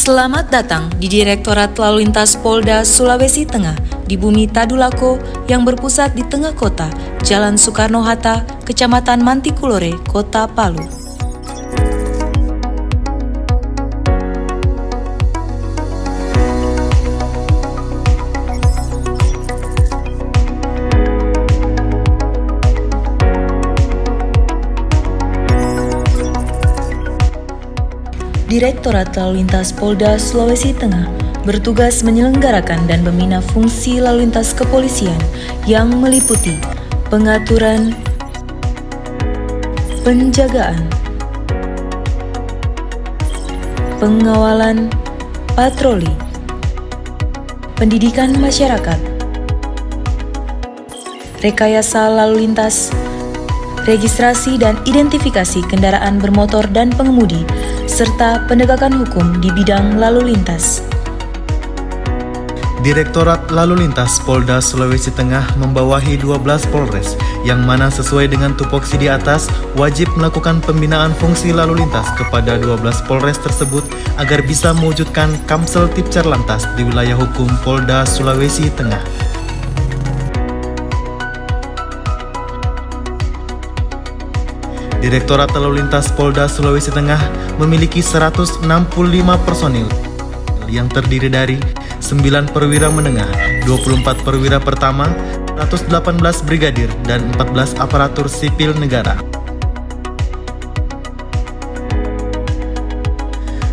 Selamat datang di Direktorat Lalu Lintas Polda Sulawesi Tengah di bumi Tadulako yang berpusat di tengah kota, Jalan Soekarno-Hatta, Kecamatan Mantikulore, Kota Palu. Direktorat Lalu Lintas Polda Sulawesi Tengah bertugas menyelenggarakan dan membina fungsi lalu lintas kepolisian yang meliputi pengaturan, penjagaan, pengawalan, patroli, pendidikan masyarakat, rekayasa lalu lintas, registrasi dan identifikasi kendaraan bermotor dan pengemudi, serta penegakan hukum di bidang lalu lintas. Direktorat Lalu Lintas Polda Sulawesi Tengah membawahi 12 Polres yang mana sesuai dengan tupoksi di atas wajib melakukan pembinaan fungsi lalu lintas kepada 12 Polres tersebut agar bisa mewujudkan Kamsel Tipcar Lantas di wilayah hukum Polda Sulawesi Tengah. Direktorat Lalu Lintas Polda Sulawesi Tengah memiliki 165 personil yang terdiri dari 9 perwira menengah, 24 perwira pertama, 118 brigadir, dan 14 aparatur sipil negara.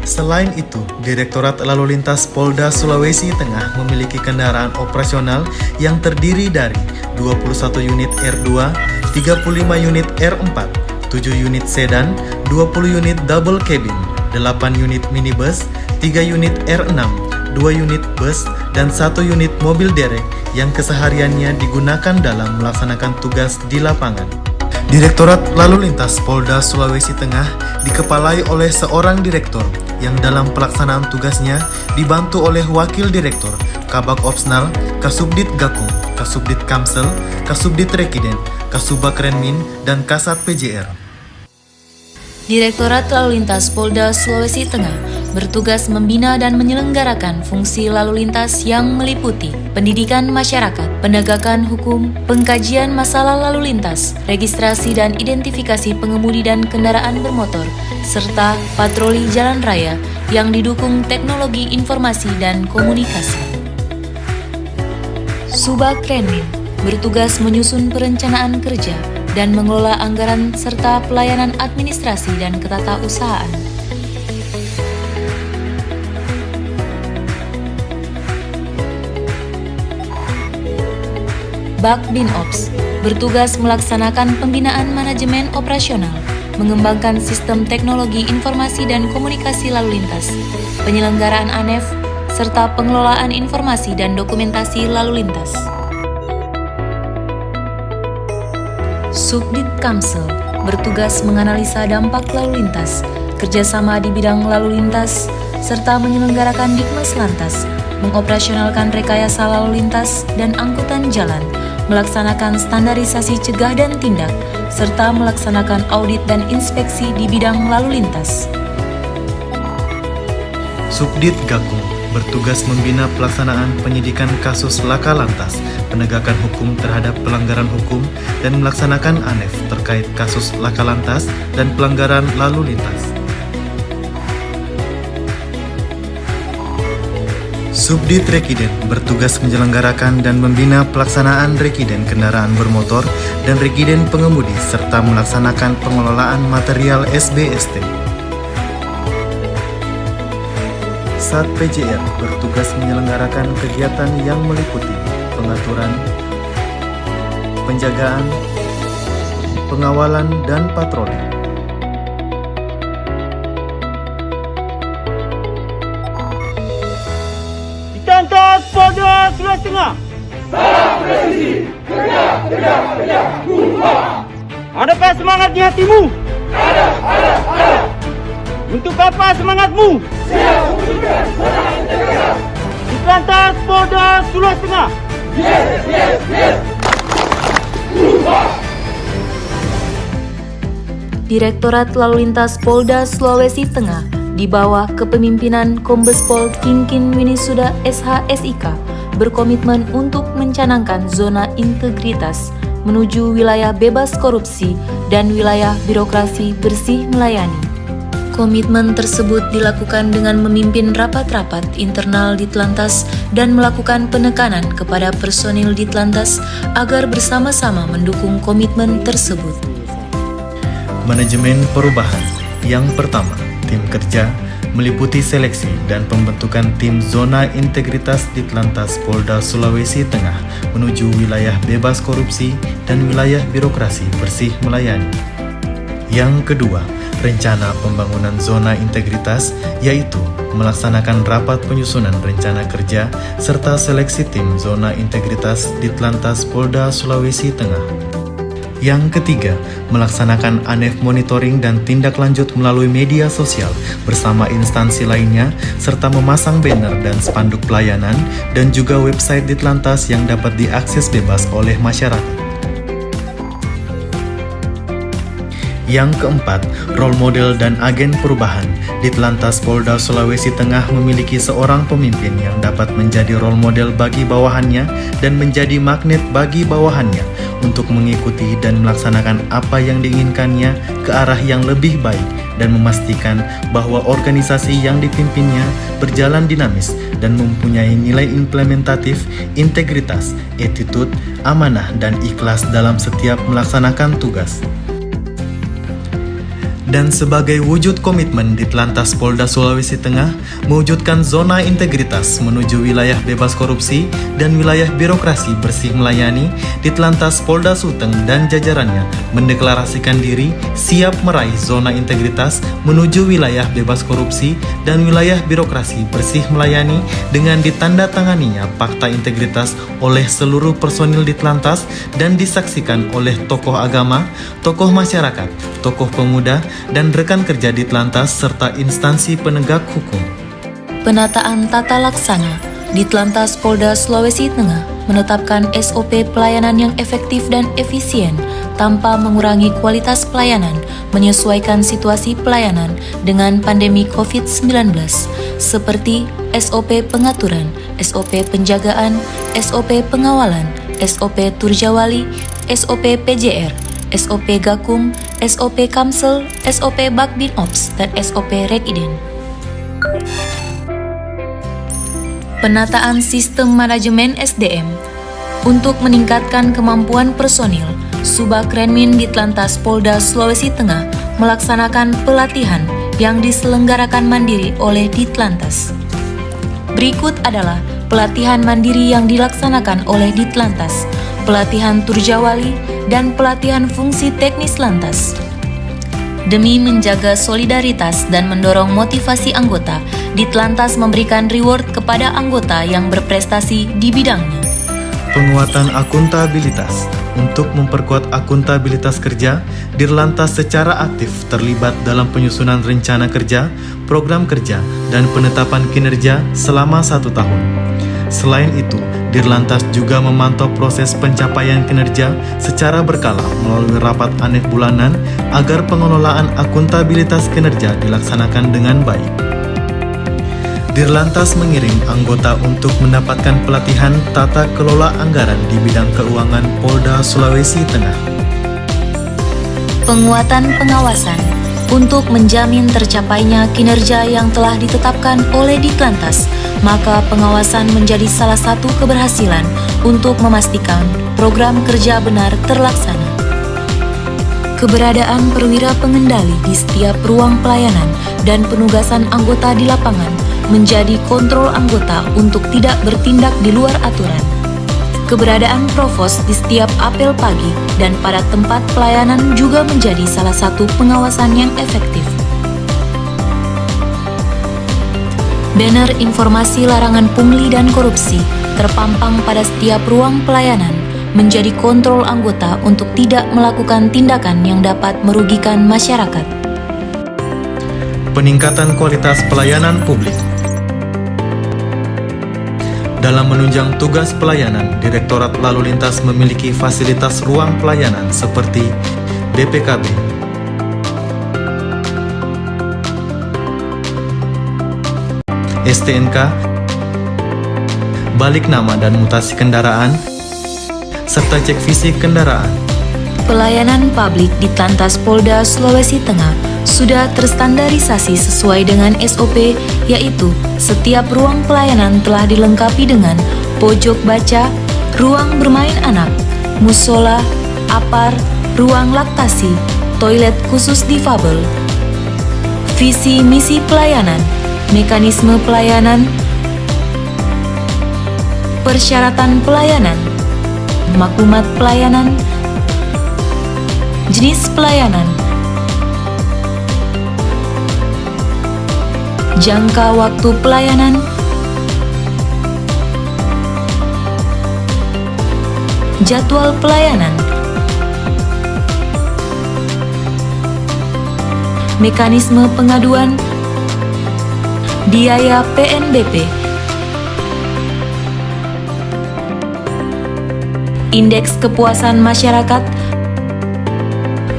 Selain itu, Direktorat Lalu Lintas Polda Sulawesi Tengah memiliki kendaraan operasional yang terdiri dari 21 unit R2, 35 unit R4, 7 unit sedan, 20 unit double cabin, 8 unit minibus, 3 unit R6, 2 unit bus, dan 1 unit mobil derek yang kesehariannya digunakan dalam melaksanakan tugas di lapangan. Direktorat Lalu Lintas Polda Sulawesi Tengah dikepalai oleh seorang direktur yang dalam pelaksanaan tugasnya dibantu oleh wakil direktur, Kabag Opsnal, Kasubdit Gakum, Kasubdit Kamsel, Kasubdit Rekiden, Kasubag Renmin, dan Kasat PJR. Direktorat Lalu Lintas Polda Sulawesi Tengah bertugas membina dan menyelenggarakan fungsi lalu lintas yang meliputi pendidikan masyarakat, penegakan hukum, pengkajian masalah lalu lintas, registrasi dan identifikasi pengemudi dan kendaraan bermotor, serta patroli jalan raya yang didukung teknologi informasi dan komunikasi. Subag Renmin bertugas menyusun perencanaan kerja dan mengelola anggaran serta pelayanan administrasi dan ketatausahaan. Bak Binops bertugas melaksanakan pembinaan manajemen operasional, mengembangkan sistem teknologi informasi dan komunikasi lalu lintas, penyelenggaraan ANEF, serta pengelolaan informasi dan dokumentasi lalu lintas. Subdit Kamsel bertugas menganalisa dampak lalu lintas, kerjasama di bidang lalu lintas, serta menyelenggarakan Dikmas Lantas, mengoperasionalkan rekayasa lalu lintas dan angkutan jalan, melaksanakan standarisasi cegah dan tindak, serta melaksanakan audit dan inspeksi di bidang lalu lintas. Subdit Gakum bertugas membina pelaksanaan penyidikan kasus laka lantas, penegakan hukum terhadap pelanggaran hukum, dan melaksanakan ANEF terkait kasus laka lantas dan pelanggaran lalu lintas. Subdit Rekiden bertugas menyelenggarakan dan membina pelaksanaan rekiden kendaraan bermotor dan rekiden pengemudi serta melaksanakan pengelolaan material SBST. Sat PJR bertugas menyelenggarakan kegiatan yang meliputi pengaturan, penjagaan, pengawalan, dan patroli. Ditantang Polda Sulawesi Tengah. Salam presisi, kerja, kerja, kerja, Adakah semangat di hatimu? ada. Untuk apa semangatmu? Siap wujudkan semangat integritas. Ditantang Polda Sulawesi Tengah. Yes. Direktorat Lalu Lintas Polda Sulawesi Tengah di bawah kepemimpinan Kombes Pol Kinkin Winisuda SH.SIK berkomitmen untuk mencanangkan zona integritas menuju wilayah bebas korupsi dan wilayah birokrasi bersih melayani. Komitmen tersebut dilakukan dengan memimpin rapat-rapat internal Ditlantas dan melakukan penekanan kepada personil Ditlantas agar bersama-sama mendukung komitmen tersebut. Manajemen perubahan. Yang pertama, tim kerja meliputi seleksi dan pembentukan tim zona integritas Ditlantas Polda Sulawesi Tengah menuju wilayah bebas korupsi dan wilayah birokrasi bersih melayani. Yang kedua, rencana pembangunan zona integritas, yaitu melaksanakan rapat penyusunan rencana kerja serta seleksi tim zona integritas Ditlantas Polda Sulawesi Tengah. Yang ketiga, melaksanakan ANEF monitoring dan tindak lanjut melalui media sosial bersama instansi lainnya, serta memasang banner dan spanduk pelayanan dan juga website Ditlantas yang dapat diakses bebas oleh masyarakat. Yang keempat, role model dan agen perubahan. Ditlantas Polda Sulawesi Tengah memiliki seorang pemimpin yang dapat menjadi role model bagi bawahannya dan menjadi magnet bagi bawahannya untuk mengikuti dan melaksanakan apa yang diinginkannya ke arah yang lebih baik dan memastikan bahwa organisasi yang dipimpinnya berjalan dinamis dan mempunyai nilai implementatif, integritas, attitude, amanah, dan ikhlas dalam setiap melaksanakan tugas. Dan sebagai wujud komitmen Ditlantas Polda Sulawesi Tengah mewujudkan zona integritas menuju wilayah bebas korupsi dan wilayah birokrasi bersih melayani, Ditlantas Polda Sulteng dan jajarannya mendeklarasikan diri siap meraih zona integritas menuju wilayah bebas korupsi dan wilayah birokrasi bersih melayani dengan ditandatanganinya Fakta Integritas oleh seluruh personil Ditlantas dan disaksikan oleh tokoh agama, tokoh masyarakat, tokoh pemuda, dan rekan kerja Ditlantas serta instansi penegak hukum. Penataan tata laksana. Ditlantas Polda Sulawesi Tengah menetapkan SOP pelayanan yang efektif dan efisien tanpa mengurangi kualitas pelayanan menyesuaikan situasi pelayanan dengan pandemi COVID-19 seperti SOP pengaturan, SOP penjagaan, SOP pengawalan, SOP Turjawali, SOP PJR, SOP Gakum, SOP Kamsel, SOP Bakbin Ops, dan SOP Rekiden. Penataan sistem manajemen SDM. Untuk meningkatkan kemampuan personil, Subakrenmin Ditlantas Polda Sulawesi Tengah melaksanakan pelatihan yang diselenggarakan mandiri oleh Ditlantas. Berikut adalah pelatihan mandiri yang dilaksanakan oleh Ditlantas, pelatihan Turjawali, dan pelatihan fungsi teknis lantas. Demi menjaga solidaritas dan mendorong motivasi anggota, Ditlantas memberikan reward kepada anggota yang berprestasi di bidangnya. Penguatan akuntabilitas. Untuk memperkuat akuntabilitas kerja, Dirlantas secara aktif terlibat dalam penyusunan rencana kerja, program kerja, dan penetapan kinerja selama 1 tahun. Selain itu, Dirlantas juga memantau proses pencapaian kinerja secara berkala melalui rapat ANEF bulanan agar pengelolaan akuntabilitas kinerja dilaksanakan dengan baik. Dirlantas mengirim anggota untuk mendapatkan pelatihan tata kelola anggaran di bidang keuangan Polda Sulawesi Tengah. Penguatan pengawasan. Untuk menjamin tercapainya kinerja yang telah ditetapkan oleh Ditlantas, maka pengawasan menjadi salah satu keberhasilan untuk memastikan program kerja benar terlaksana. Keberadaan perwira pengendali di setiap ruang pelayanan dan penugasan anggota di lapangan menjadi kontrol anggota untuk tidak bertindak di luar aturan. Keberadaan provos di setiap apel pagi dan pada tempat pelayanan juga menjadi salah satu pengawasan yang efektif. Banner informasi larangan pungli dan korupsi terpampang pada setiap ruang pelayanan menjadi kontrol anggota untuk tidak melakukan tindakan yang dapat merugikan masyarakat. Peningkatan kualitas pelayanan publik. Dalam menunjang tugas pelayanan, Direktorat Lalu Lintas memiliki fasilitas ruang pelayanan seperti BPKB, STNK, balik nama dan mutasi kendaraan, serta cek fisik kendaraan. Pelayanan publik di Ditlantas Polda Sulawesi Tengah sudah terstandarisasi sesuai dengan SOP, yaitu setiap ruang pelayanan telah dilengkapi dengan pojok baca, ruang bermain anak, musola, apar, ruang laktasi, toilet khusus difabel. Visi misi pelayanan, mekanisme pelayanan, persyaratan pelayanan, maklumat pelayanan, jenis pelayanan, jangka waktu pelayanan, jadwal pelayanan, mekanisme pengaduan, biaya PNBP, indeks kepuasan masyarakat,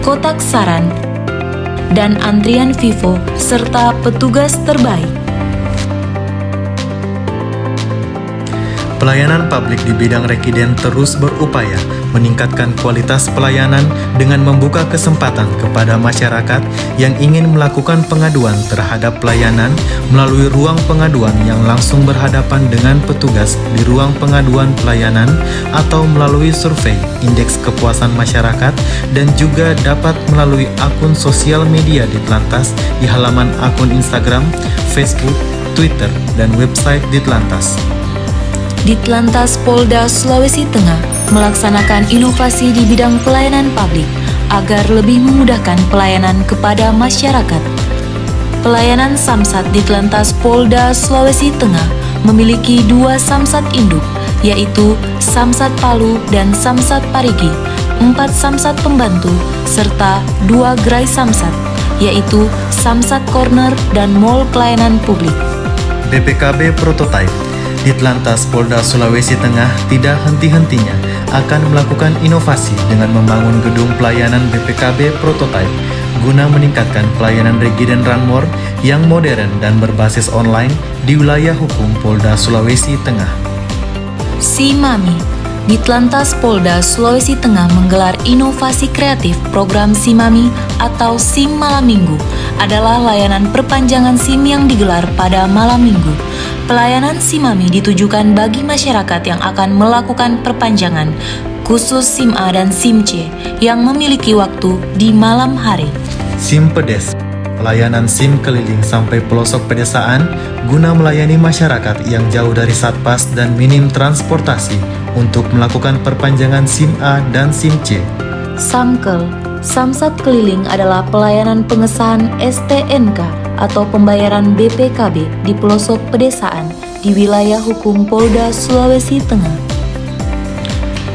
kotak saran, dan antrian Vivo, serta petugas terbaik. Pelayanan publik di bidang rekiden terus berupaya meningkatkan kualitas pelayanan dengan membuka kesempatan kepada masyarakat yang ingin melakukan pengaduan terhadap pelayanan melalui ruang pengaduan yang langsung berhadapan dengan petugas di ruang pengaduan pelayanan atau melalui survei indeks kepuasan masyarakat, dan juga dapat melalui akun sosial media Ditlantas di halaman akun Instagram, Facebook, Twitter, dan website Ditlantas. Ditlantas Polda Sulawesi Tengah melaksanakan inovasi di bidang pelayanan publik agar lebih memudahkan pelayanan kepada masyarakat. Pelayanan Samsat Ditlantas Polda Sulawesi Tengah memiliki 2 Samsat induk, yaitu Samsat Palu dan Samsat Parigi, 4 Samsat pembantu, serta 2 gerai Samsat, yaitu Samsat Corner dan Mall Pelayanan Publik. BPKB Prototype. Ditlantas Polda Sulawesi Tengah tidak henti-hentinya akan melakukan inovasi dengan membangun gedung pelayanan BPKB Prototype guna meningkatkan pelayanan Regiden Ranmor yang modern dan berbasis online di wilayah hukum Polda Sulawesi Tengah. Simami. Ditlantas Polda Sulawesi Tengah menggelar inovasi kreatif program Simami atau SIM Malam Minggu, adalah layanan perpanjangan SIM yang digelar pada malam minggu. Pelayanan Simami ditujukan bagi masyarakat yang akan melakukan perpanjangan, khusus SIM A dan SIM C yang memiliki waktu di malam hari. SIM Pedes. Pelayanan SIM keliling sampai pelosok pedesaan guna melayani masyarakat yang jauh dari satpas dan minim transportasi untuk melakukan perpanjangan SIM A dan SIM C. Samkel. Samsat keliling adalah pelayanan pengesahan STNK atau pembayaran BPKB di pelosok pedesaan di wilayah hukum Polda Sulawesi Tengah.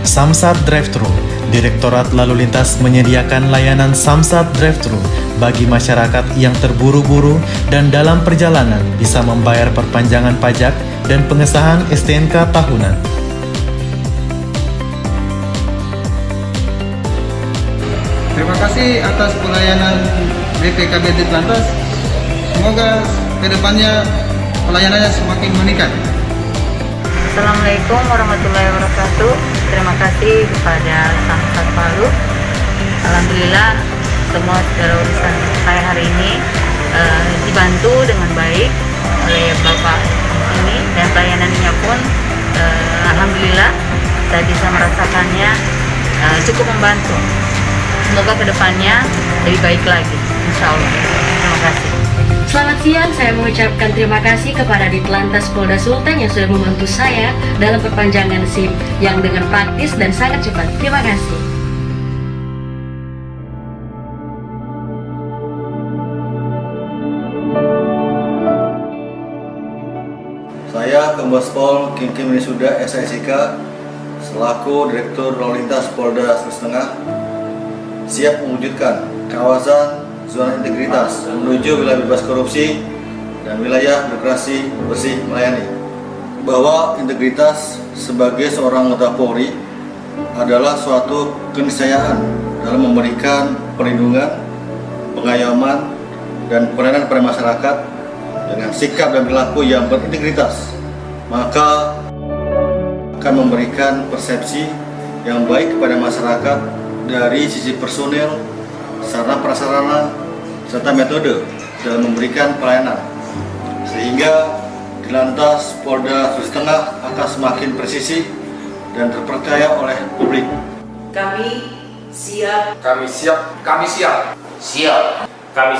Samsat Drive-Thru. Direktorat Lalu Lintas menyediakan layanan Samsat Drive-Thru bagi masyarakat yang terburu-buru dan dalam perjalanan bisa membayar perpanjangan pajak dan pengesahan STNK tahunan. Terima kasih atas pelayanan BPKB Ditlantas. Semoga kedepannya pelayanannya semakin meningkat. Assalamualaikum warahmatullahi wabarakatuh. Terima kasih kepada Samsat Palu. Alhamdulillah semua segala urusan saya hari ini dibantu dengan baik oleh Bapak ini, dan pelayanannya pun alhamdulillah saya bisa merasakannya cukup membantu. Semoga kedepannya lebih baik lagi, insya Allah. Terima kasih. Selamat siang, saya mengucapkan terima kasih kepada Ditlantas Polda Sulteng yang sudah membantu saya dalam perpanjangan SIM yang dengan praktis dan sangat cepat. Terima kasih. Saya Kombes Pol Kim Risuda SIK selaku Direktur Lalu Lintas Polda Sulawesi Tengah siap mewujudkan kawasan zona integritas menuju wilayah bebas korupsi dan wilayah birokrasi bersih melayani. Bahwa integritas sebagai seorang anggota Polri adalah suatu keniscayaan dalam memberikan perlindungan, pengayoman, dan pelayanan pada masyarakat dengan sikap dan perilaku yang berintegritas, maka akan memberikan persepsi yang baik kepada masyarakat dari sisi personel, sarana prasarana, serta metode dalam memberikan pelayanan, sehingga Ditlantas Polda Sulawesi Tengah akan semakin presisi dan terpercaya oleh publik. Kami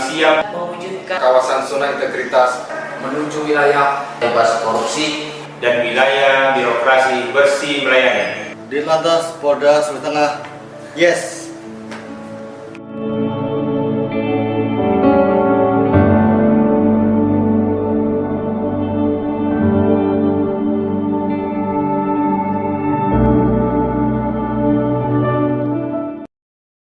siap mewujudkan kawasan zona integritas menuju wilayah bebas korupsi dan wilayah birokrasi bersih melayani. Ditlantas Polda Sulawesi Tengah, yes!